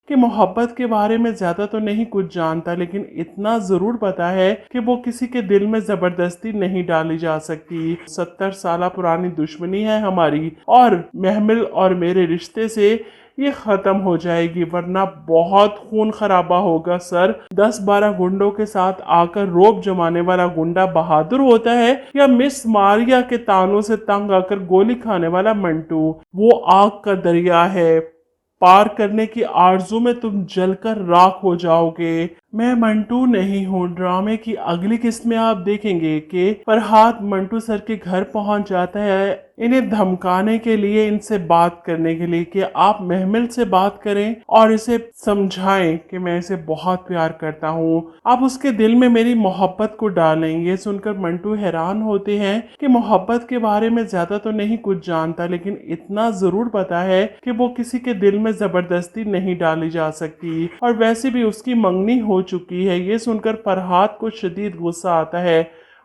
कि मोहब्बत के बारे में ज्यादा तो नहीं कुछ जानता, लेकिन इतना जरूर पता है कि वो किसी के दिल में जबरदस्ती नहीं डाली जा सकती। 70 साल पुरानी दुश्मनी है हमारी, और महमिल और मेरे रिश्ते से ये खत्म हो जाएगी, वरना बहुत खून खराबा होगा सर। 10-12 गुंडों के साथ आकर रोब जमाने वाला गुंडा बहादुर होता है, या मिस मारिया के तानों से तंग आकर गोली खाने वाला मंटू? वो आग का दरिया है, पार करने की आरजू में तुम जलकर राख हो जाओगे। मैं मंटू नहीं हूँ। ड्रामे की अगली किस्त में आप देखेंगे कि फरहाद मंटू सर के घर पहुंच जाता है, इन्हें धमकाने के लिए, इनसे बात करने के लिए कि आप महमिल से बात करें और इसे समझाएं कि मैं इसे बहुत प्यार करता हूँ, आप उसके दिल में मेरी मोहब्बत को डालें। ये सुनकर मंटू हैरान होते हैं कि मोहब्बत के बारे में ज्यादा तो नहीं कुछ जानता, लेकिन इतना जरूर पता है कि वो किसी के दिल में जबरदस्ती नहीं डाली जा सकती, और वैसे भी उसकी मंगनी हो चुकी है। ये सुनकर फरहाद को शदीद गुस्सा आता है।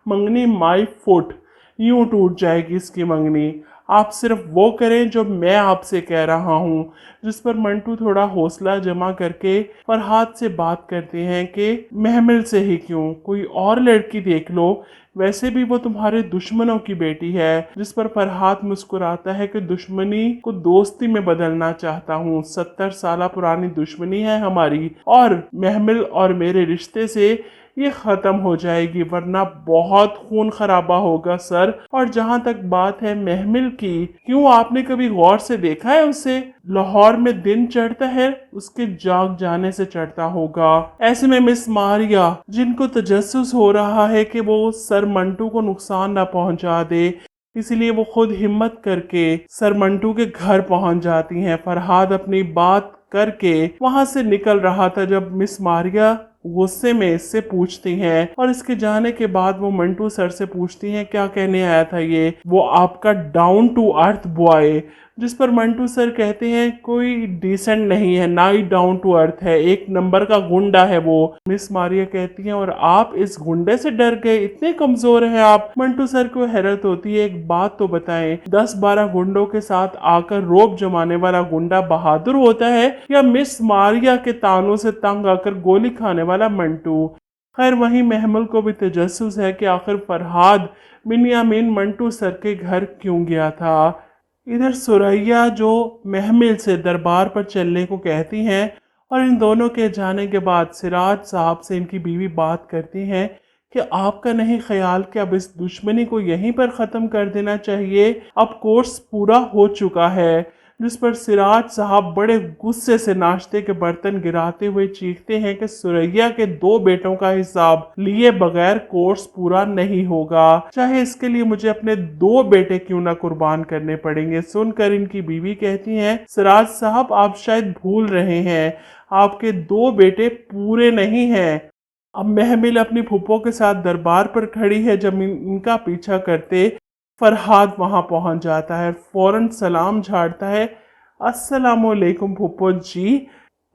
मंगनी माई फुट, यूं टूट जाएगी इसकी मंगनी, आप सिर्फ वो करें जो मैं आपसे कह रहा हूँ। जिस पर मंटू थोड़ा हौसला जमा करके फरहाद से बात करते हैं कि महमिल से ही क्यों, कोई और लड़की देख लो, वैसे भी वो तुम्हारे दुश्मनों की बेटी है। जिस पर फरहाद मुस्कुराता है कि दुश्मनी को दोस्ती में बदलना चाहता हूँ। 70 साल पुरानी दुश्मनी है हमारी, और महमिल और मेरे रिश्ते से ये खत्म हो जाएगी, वरना बहुत खून खराबा होगा सर। और जहां तक बात है महमिल की, क्यों आपने कभी गौर से देखा है उसे? लाहौर में दिन चढ़ता है, उसके जाग जाने से चढ़ता होगा। ऐसे में मिस मारिया, जिनको तजस्सुस हो रहा है कि वो सर मंटू को नुकसान ना पहुंचा दे, इसलिए वो खुद हिम्मत करके सर मंटू के घर पहुंच जाती हैं। फरहाद अपनी बात करके वहां से निकल रहा था जब मिस मारिया गुस्से में इससे पूछती हैं, और इसके जाने के बाद वो मंटू सर से पूछती हैं क्या कहने आया था ये, वो आपका डाउन टू अर्थ बॉय। जिस पर मंटू सर कहते हैं कोई डिसेंट नहीं है, ना ही डाउन टू अर्थ है, एक नंबर का गुंडा है वो। मिस मारिया कहती हैं और आप इस गुंडे से डर गए, इतने कमजोर हैं आप? मंटू सर को हैरत होती है, एक बात तो बताएं, 10-12 गुंडों के साथ आकर रोब जमाने वाला गुंडा बहादुर होता है, या मिस मारिया के तानों से तंग आकर गोली खाने वाला मंटू? खैर वहीं महमल को भी तजस्सुस है कि आखिर फरहाद बिन्यामीन मंटू सर के घर क्यों गया था। इधर सुरैया जो महमिल से दरबार पर चलने को कहती हैं, और इन दोनों के जाने के बाद सिराज साहब से इनकी बीवी बात करती हैं कि आपका नहीं ख्याल कि अब इस दुश्मनी को यहीं पर ख़त्म कर देना चाहिए, अब कोर्स पूरा हो चुका है। जिस पर सिराज साहब बड़े गुस्से से नाश्ते के बर्तन गिराते हुए चीखते हैं कि सुरैया के 2 बेटों का हिसाब लिए बगैर कोर्स पूरा नहीं होगा, चाहे इसके लिए मुझे अपने 2 बेटे क्यों ना कुर्बान करने पड़ेंगे। सुनकर इनकी बीवी कहती हैं सिराज साहब आप शायद भूल रहे हैं, आपके 2 बेटे पूरे नहीं हैं। अब महमिल अपनी फूफो के साथ दरबार पर खड़ी है, जब इनका पीछा करते फरहाद वहां पहुंच जाता है, फौरन सलाम झाड़ता है, अस्सलामुअलैकुम फूफो जी।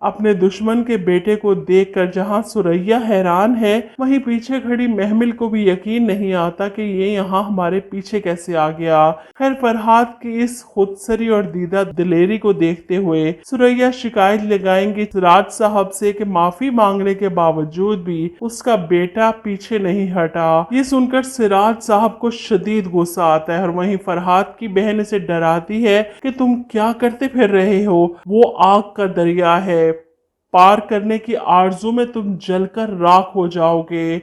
अपने दुश्मन के बेटे को देखकर जहां सुरैया हैरान है, वहीं पीछे खड़ी महमिल को भी यकीन नहीं आता कि ये यहाँ हमारे पीछे कैसे आ गया। खैर फरहाद की इस खुदसरी और दीदा दिलेरी को देखते हुए सुरैया शिकायत लगाएंगी सिराज साहब से कि माफी मांगने के बावजूद भी उसका बेटा पीछे नहीं हटा। ये सुनकर सिराज साहब को शदीद गुस्सा आता है, और वहीं फरहाद की बहन इसे डराती है कि तुम क्या करते फिर रहे हो, वो आग का दरिया है, पार करने की आरजू में तुम जलकर राख हो जाओगे।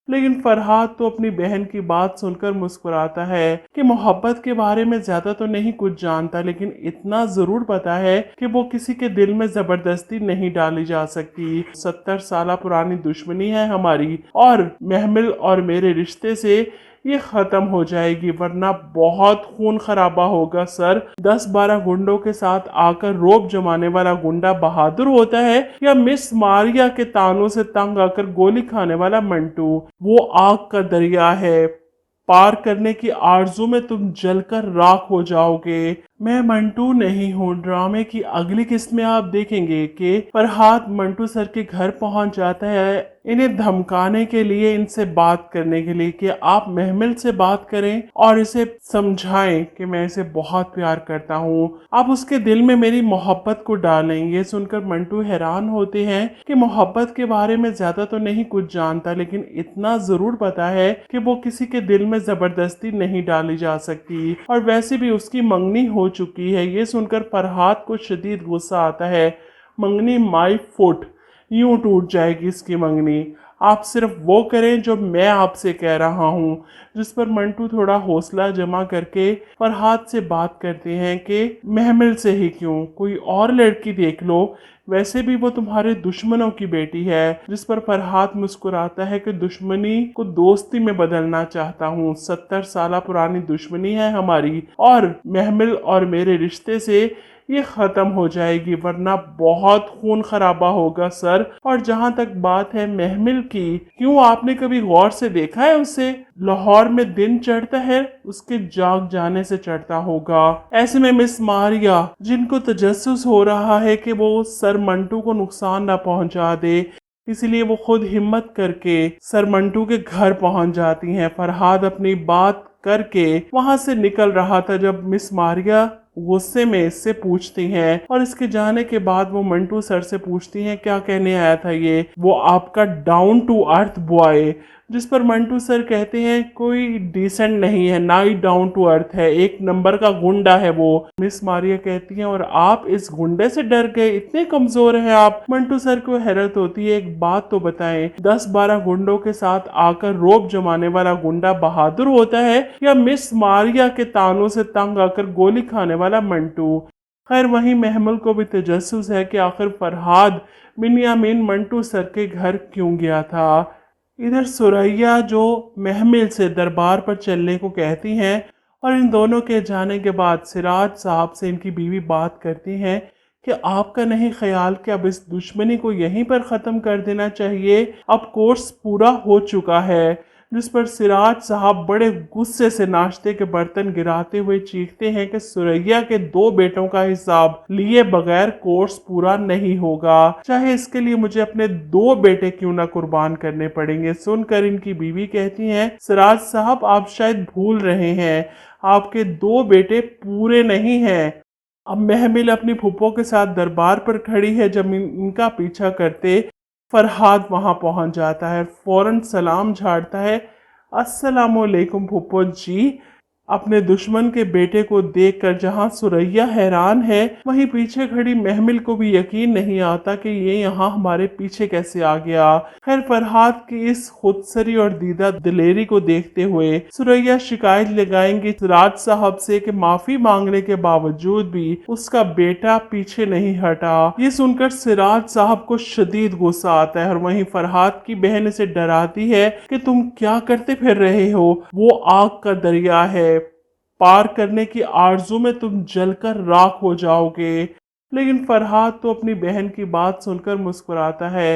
लेकिन फरहाद तो अपनी बहन की बात सुनकर मुस्कुराता है कि मोहब्बत के बारे में ज्यादा तो नहीं कुछ जानता, लेकिन इतना जरूर पता है कि वो किसी के दिल में जबरदस्ती नहीं डाली जा सकती। 70 साल पुरानी दुश्मनी है हमारी, और महमिल और मेरे रिश्ते से ये खत्म हो जाएगी, वरना बहुत खून खराबा होगा सर। 10-12 गुंडों के साथ आकर रोब जमाने वाला गुंडा बहादुर होता है, या मिस मारिया के तानों से तंग आकर गोली खाने वाला मंटू? वो आग का दरिया है, पार करने की आरजू में तुम जलकर राख हो जाओगे। मैं मंटू नहीं हूँ। ड्रामे की अगली किस्त में आप देखेंगे कि फरहाद मंटू सर के घर पहुंच जाता है इन्हें धमकाने के लिए, इनसे बात करने के लिए कि आप महमिल से बात करें और इसे समझाएं कि मैं इसे बहुत प्यार करता हूँ, आप उसके दिल में मेरी मोहब्बत को डालें। ये सुनकर मंटू हैरान होते हैं कि मोहब्बत के बारे में ज्यादा तो नहीं कुछ जानता, लेकिन इतना जरूर पता है कि वो किसी के दिल में जबरदस्ती नहीं डाली जा सकती, और वैसे भी उसकी मंगनी हो चुकी है। ये सुनकर फरहाद को शदीद गुस्सा आता है। मंगनी माई फुट, यूं टूट जाएगी इसकी मंगनी, आप सिर्फ वो करें जो मैं आपसे कह रहा हूँ। जिस पर मंटू थोड़ा हौसला जमा करके फरहाद से बात करते हैं कि महमिल से ही क्यों, कोई और लड़की देख लो, वैसे भी वो तुम्हारे दुश्मनों की बेटी है। जिस पर फरहाद मुस्कुराता है कि दुश्मनी को दोस्ती में बदलना चाहता हूँ, 70 साल पुरानी दुश्मनी है हमारी, और महमिल और मेरे रिश्ते से ये खत्म हो जाएगी, वरना बहुत खून खराबा होगा सर। और जहां तक बात है महमिल की, क्यों आपने कभी गौर से देखा है उसे? लाहौर में दिन चढ़ता है उसके जाग जाने से चढ़ता होगा। ऐसे में मिस मारिया, जिनको तजस्सुस हो रहा है कि वो सर मंटू को नुकसान ना पहुंचा दे, इसलिए वो खुद हिम्मत करके सर मंटू के घर पहुंच जाती हैं। फरहाद अपनी बात करके वहां से निकल रहा था जब मिस मारिया गुस्से में इससे पूछती हैं, और इसके जाने के बाद वो मंटू सर से पूछती हैं क्या कहने आया था ये, वो आपका डाउन टू अर्थ बॉय। जिस पर मंटू सर कहते हैं कोई डिसेंट नहीं है, ना ही डाउन टू अर्थ है, एक नंबर का गुंडा है वो। मिस मारिया कहती हैं और आप इस गुंडे से डर गए, इतने कमजोर हैं आप। मंटू सर को हैरत होती है, एक बात तो बताएं, 10-12 गुंडों के साथ आकर रोब जमाने वाला गुंडा बहादुर होता है, या मिस मारिया के तानों से तंग आकर गोली खाने वाला मंटू? खैर वहीं महमुल को भी तजस्सुस है कि आखिर फरहाद बिन्यामीन मंटू सर के घर क्यों गया था। इधर सुरैया जो महमिल से दरबार पर चलने को कहती हैं, और इन दोनों के जाने के बाद सिराज साहब से इनकी बीवी बात करती हैं कि आपका नहीं ख्याल कि अब इस दुश्मनी को यहीं पर ख़त्म कर देना चाहिए, अब कोर्स पूरा हो चुका है। जिस पर सिराज साहब बड़े गुस्से से नाश्ते के बर्तन गिराते हुए चीखते हैं कि सुरैया के 2 बेटों का हिसाब लिए बगैर कोर्स पूरा नहीं होगा, चाहे इसके लिए मुझे अपने 2 बेटे क्यों ना कुर्बान करने पड़ेंगे। सुनकर इनकी बीवी कहती हैं सिराज साहब आप शायद भूल रहे हैं, आपके 2 बेटे पूरे नहीं हैं। अब महमिल अपनी फूफो के साथ दरबार पर खड़ी है जब इनका पीछा करते फरहाद वहां पहुंच जाता है, फौरन सलाम झाड़ता है, अस्सलामुअलैकुम फूफो जी। अपने दुश्मन के बेटे को देखकर जहां सुरैया हैरान है, वहीं पीछे खड़ी महमिल को भी यकीन नहीं आता कि ये यहाँ हमारे पीछे कैसे आ गया। खैर फरहाद की इस खुदसरी और दीदा दिलेरी को देखते हुए सुरैया शिकायत लगाएंगी सिराज साहब से कि माफी मांगने के बावजूद भी उसका बेटा पीछे नहीं हटा। ये सुनकर सिराज साहब को शदीद गुस्सा आता है, और वहीं फरहाद की बहन इसे डराती है कि तुम क्या करते फिर रहे हो, वो आग का दरिया है, पार करने की आरजू में तुम जलकर राख हो जाओगे। लेकिन फरहाद तो अपनी बहन की बात सुनकर मुस्कुराता है